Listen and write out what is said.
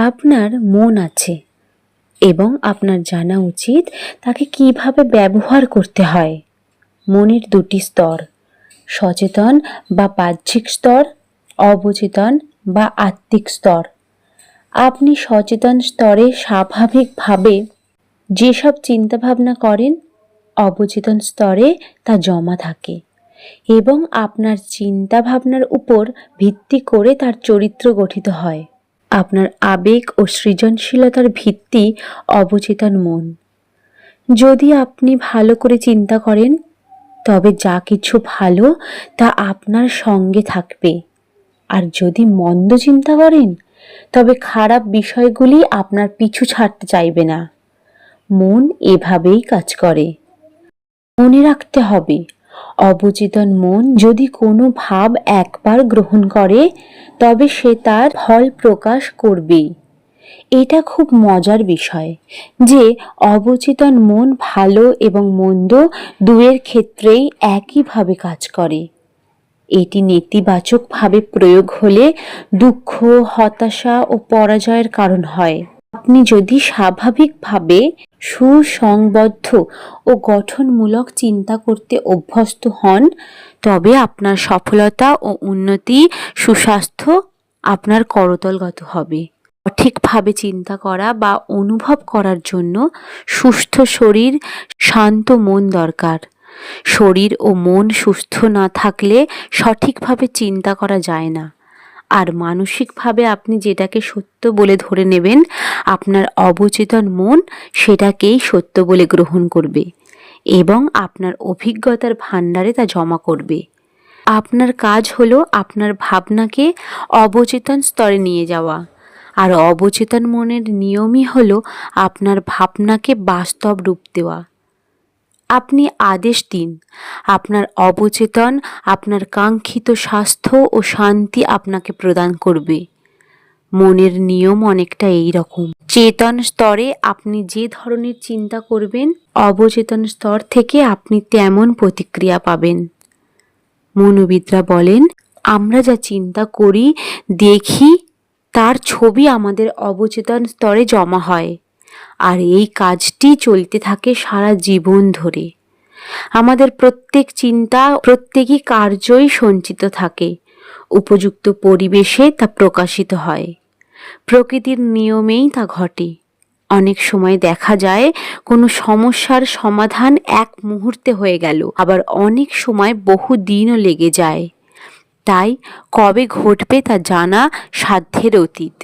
আপনার মন আছে এবং আপনার জানা উচিত তাকে কিভাবে ব্যবহার করতে হয়। মনের দুটি স্তর, সচেতন বা বাহ্যিক স্তর, অবচেতন বা আত্মিক স্তর। আপনি সচেতন স্তরে স্বাভাবিকভাবে যেসব চিন্তাভাবনা করেন, অবচেতন স্তরে তা জমা থাকে এবং আপনার চিন্তাভাবনার উপর ভিত্তি করে তার চরিত্র গঠিত হয়। আপনার আবেগ ও সৃজনশীলতার ভিত্তি অবচেতন মন। যদি আপনি ভালো করে চিন্তা করেন, তবে যা কিছু ভালো তা আপনার সঙ্গে থাকবে। আর যদি মন্দ চিন্তা করেন, তবে খারাপ বিষয়গুলি আপনার পিছু ছাড়তে চাইবে না। মন এভাবেই কাজ করে। মনে রাখতে হবে, অবচেতন মন যদি কোনো ভাব একবার গ্রহণ করে, তবে সে তার ফল প্রকাশ করবেই। এটা খুব মজার বিষয় যে অবচেতন মন ভালো এবং মন্দ দুয়ের ক্ষেত্রেই একইভাবে কাজ করে। এটি নেতিবাচকভাবে প্রয়োগ হলে দুঃখ, হতাশা ও পরাজয়ের কারণ হয়। আপনি যদি স্বাভাবিকভাবে সুসংবদ্ধ ও গঠনমূলক চিন্তা করতে অভ্যস্ত হন, তবে আপনার সফলতা ও উন্নতি, সুস্বাস্থ্য আপনার করতলগত হবে। সঠিকভাবে চিন্তা করা বা অনুভব করার জন্য সুস্থ শরীর, শান্ত মন দরকার। শরীর ও মন সুস্থ না থাকলে সঠিকভাবে চিন্তা করা যায় না। আর মানসিকভাবে আপনি যেটাকে সত্য বলে ধরে নেবেন, আপনার অবচেতন মন সেটাকেই সত্য বলে গ্রহণ করবে এবং আপনার অভিজ্ঞতার ভাণ্ডারে তা জমা করবে। আপনার কাজ হলো আপনার ভাবনাকে অবচেতন স্তরে নিয়ে যাওয়া, আর অবচেতন মনের নিয়মই হলো আপনার ভাবনাকে বাস্তব রূপ দেওয়া। আপনি আদেশ দিন, আপনার অবচেতন আপনার কাঙ্ক্ষিত স্বাস্থ্য ও শান্তি আপনাকে প্রদান করবে। মনের নিয়ম অনেকটা এই রকম। চেতন স্তরে আপনি যে ধরনের চিন্তা করবেন, অবচেতন স্তর থেকে আপনি তেমন প্রতিক্রিয়া পাবেন। মনোবিদরা বলেন, আমরা যা চিন্তা করি, দেখি, তার ছবি আমাদের অবচেতন স্তরে জমা হয়, আর এই কাজটি চলতে থাকে সারা জীবন ধরে। আমাদের প্রত্যেক চিন্তা, প্রত্যেকই কার্যই সঞ্চিত থাকে, উপযুক্ত পরিবেশে তা প্রকাশিত হয়। প্রকৃতির নিয়মেই তা ঘটে। অনেক সময় দেখা যায় কোনো সমস্যার সমাধান এক মুহূর্তে হয়ে গেল, আবার অনেক সময় বহু দিনও লেগে যায়। তাই কবে ঘটবে তা জানা সাধ্যের অতীত।